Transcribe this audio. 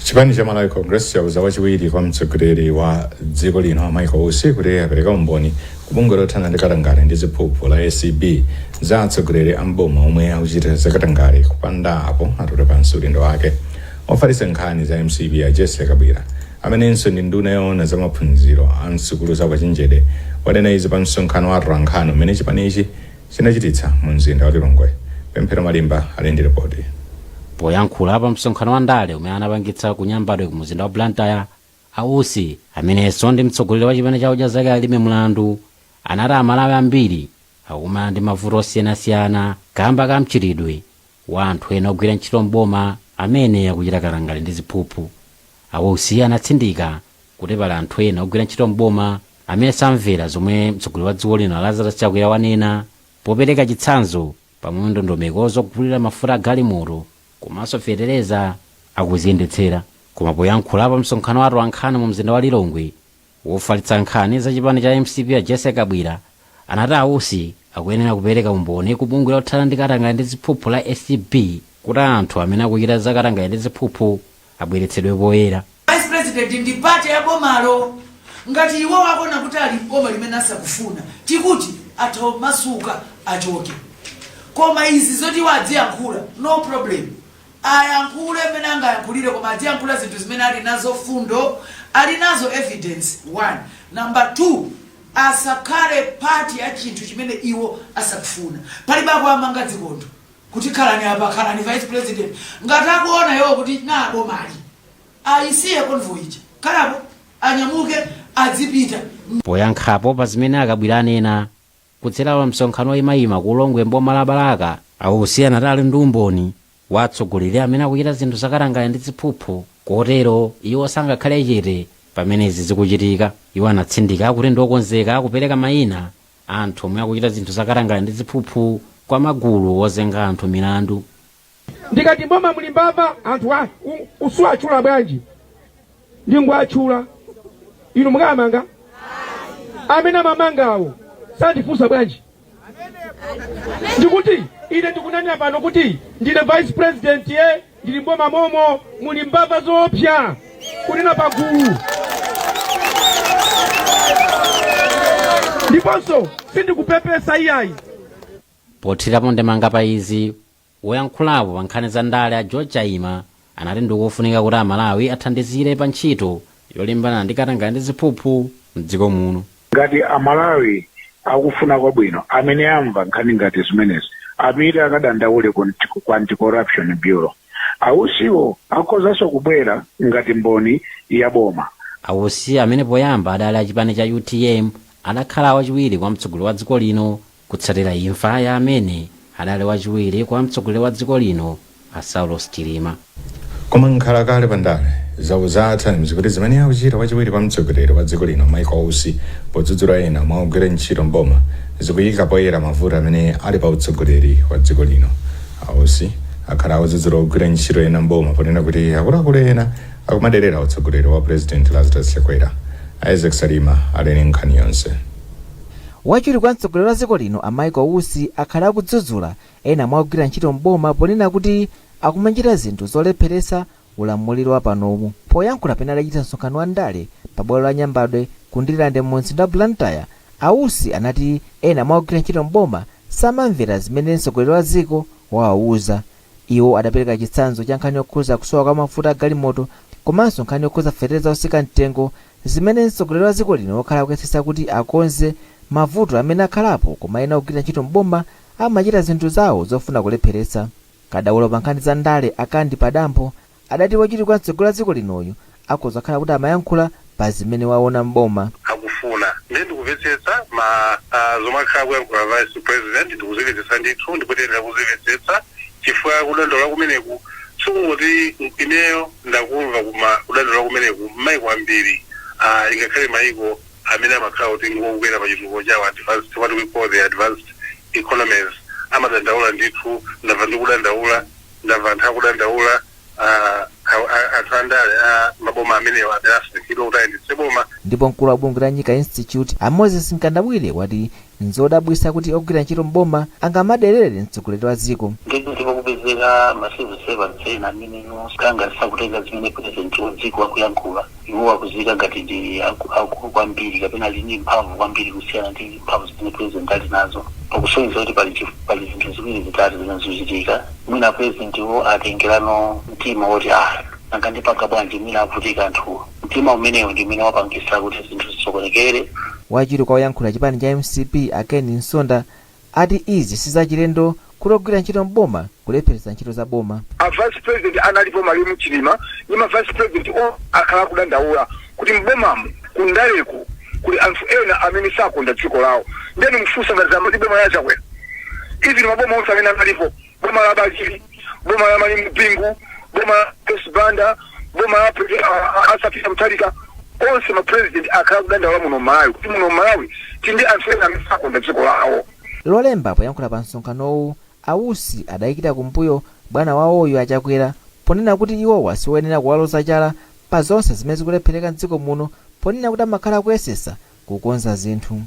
Chipani cha Malawi Congress yauza wachiwiri kwa mtsogoleri wa dziko lino Michael Usi kuti apereka umboni kubungwe lothana ndi katangale ndi ziphuphu la ACB za atsogoleri a mboma omwe akuchita zakatangale kupanda apo atule pansi ulendo wake. Ofalitsa nkhani za MCB ya Jesse Kabwira amenenso ndi nduna yoona za maphunziro a msukulu za Pachinjede wanena izi pa msonkhano wa Rankhano umene chipanichi chinachititsa mu mzinda wa Lilongwe. Pemphero Malimba ali ndi ripoti. Poyankhula pa msonkhano wa ndale umene anapangitsa kunyambadwe ku mzinda wa Blantyre, Ausi amenenso ndi mtsogoleri wa chipani chawo cha zake alime mlandu anati Amalawi ambiri akumana ndi mavuto osiyanasiyana kamba ka mchiridwe wa anthu ena ogwira ntchito mboma amene akuchita katangale ndi ziphuphu. Ausi anatsindika kuti pali anthu ena ogwira ntchito mboma amene samvera zomwe mtsogoleri wa dziko lino Lazarus Chakwera wanena popereka chitsanzo pa ndondomeko zogulira mafuta galimoto komanso fetereza akuziyendetsera. Koma poyankhula pa msonkhano wa Rankhano mu mzinda wa Lilongwe wofalitsa nkhani za chipani cha MCB ya Jesse Kabwira anati Ausi akuyenera kupereka umboni ku bungwe lothana ndi katangale ndi ziphuphu la ACB kuti anthu amene akuchita zakatangale ndi ziphuphu abweretsedwe poyera. Vice President ndi pati ya bomalo ngati iwo akona kuti ali boma limene asakufuna tikuti atho masuka achoke. Koma izi zoti wadziyankhula no problem. Ayankhule mene angayankhulire koma adziyankhula zinthu zimene ali nazo fundo, ali nazo evidence. 1. Number 2, asakhale party ya chinthu chimene iwo asakufuna. Palibapo amanga dzikondo kuti khalani apa khalani Vice President ngati akuona iwo kuti na bomali ayisiye convoy ichi khalapo anyamuke adzipita. Poyankhapo pa zimene Akabwira anena kudzera pa msonkhano woyimayima ku Lilongwe mboma la Balaka, Ausi anati ndi umboni wa atsogoleri amene akuchita zinthu zakatangale ndi ziphuphu kotero iwo sangakhale chete pamene izi zikuchitika. Iwo anatsindika kuti ndiokonzeka kupereka mayina anthu omwe akuchita zinthu zakatangale ndi ziphuphu kwa magulu ozenga anthu milandu. Ndikati mboma muli mbava anthu usu achula bwanji ndingo achula inu mukamanga amene amamangawo sandifunsa bwanji ndikuti ine ndikunena pano kuti ndine Vice President ndili mboma momo muli mbava zoopsa kunena pagulu ndiponso sindikupepesa iyayi. Pothirapo ndemanga pa izi woyankhulapo pa nkhani za ndale a George Chaima anati ndikofunika kuti Amalawi athandizire pa ntchito yolimbana ndi katangale ndi ziphuphu m'dziko muno. Ngati Amalawi akufuna kwabwino amene amva nkhani ngati zimenezi amene akadandaule ku Anti-Corruption Bureau Ausiwo akozanso kubwera ngati mboni ya boma. Ausi amene poyamba adali a chipani cha UTM adakhala wachiwiri kwa mtsogoleri wa dziko lino kutsatira imfa ya amene adali wachiwiri kwa mtsogoleri wa dziko lino a Saulos Chilima. Koma nkhalakale pandale zauzatha mzikuti zimene akuchita wachiwiri kwa mtsogoleri wa dziko lino Michael Usi podzudzula ena mwa ogwira ntchito mboma zikuyika poyera mavuto amene ali pa utsogoleri wa dziko lino. Ausi akhala akudzudzula ogwira ntchito ena mboma ponena kuti akuluakulu ena akumaderera utsogoleri wa President Lazarus Chakwera. Isaac Salima ali ndi nkhani yonse. Wachiwiri kwa mtsogoleri wa dziko lino a Michael Usi akhala akudzudzula ena mwa ogwira ntchito mboma ponena kuti akumachita zinthu zolepheresa ulamuliro wa panomu. Poyankhula pena adachita msonkhano wa ndale pa bwalo la Nyambadwe ku Ndilande mu mzinda wa Blantyre, Ausi anati ena mwa ogwira ntchito mboma samamvera zimene mtsogoleri wa dziko wawauza. Iwo adapereka chitsanzo cha nkhani yokhuza kusowa kwa mafuta a galimoto komanso nkhani yokhuza fetereza osika mtengo zimene mtsogoleri wa dziko lino wakhala akuyesesa kuti akonze mavuto amene akhalapo koma ena ogwira ntchito mboma amachita zinthu zawo zofuna kulepheretsa. Kadaulo pa nkhani za ndale Akandi Padampo adati wachiwiri kwa mtsogoleri wa dziko linoyo akhoza khala kuti amayankhula pa zimene waona mboma. Akufuna ndikupetsetsa zomwe akhala kuyankhula Vice President ndikuzipetsetsa ndithu ndikutenera kuzipetsetsa chifukwa kudandaula kumeneku sikuti ineyo ndakumva kudandaula kumeneku maiko ambiri ingakhale maiko amene amakhala kuti ngokukwera pa chitukuko chawo advanced what we call the advanced economies amadandaula ndithu ndamva ndikudandaula ndamva anthu akudandaula anthu andale maboma amenewo adalasidikidwa kuti ayendetse boma. Ndipo mkulu wa bungwe la Nyika Institute a Moses Nkandabwire wati nzodabwisa kuti ogwira ntchito mboma angamaderere mtsogoleri wa dziko. Ndipo kupezeka ya ma-civil servants ena amene kanga sakutenga zimene president wadziko akuyankhula iwo akuzika ngati ndi akulu kwambiri kapena ali ndi mphamvu kwambiri kusiyana ndi mphamvu zimene president ali nazo pakusonyeza kuti pali zinthu ziwiri zitatu zimene zikuchitika. Mwina president wo atengerano mtima woti angandipanga bwanji mwina avutika anthuwo. Mtima umenewo ndi umene wapangisa kuti zinthu zisokonekere. Wachiwiri kwa oyankhula chipani cha MCP Ken Nsonda ati izi sizachilendo kulogwira ntchito mboma kulepheresa ntchito za boma. A vice president analipo Malemu Chilima ni ma vice president akhala kudandaula kuti mbomamo kundaleku kuli anthu ena amene sakonda dziko lawo ndeni mfusa ngati zambati boma ya chakwera izi maboma onse amene analipo boma la Bachili, boma la Malemu Pingu, boma la Esbanda, boma la Asafia Mtalika, onse ma president akhala kudandaula muno Malawi kuti muno Malawi tindi anthu ena amene sakonda dziko lawo. Lolemba poyankhula pa msonkhanowu Ausi adayikira kumbuyo bwana wawoyo achakwera ponena kuti iwowa siwoyenera kuwaloza chala pa zonse zimene zikulephereka mdziko muno ponena kuti amakhala kuyesesa kukonza zinthu.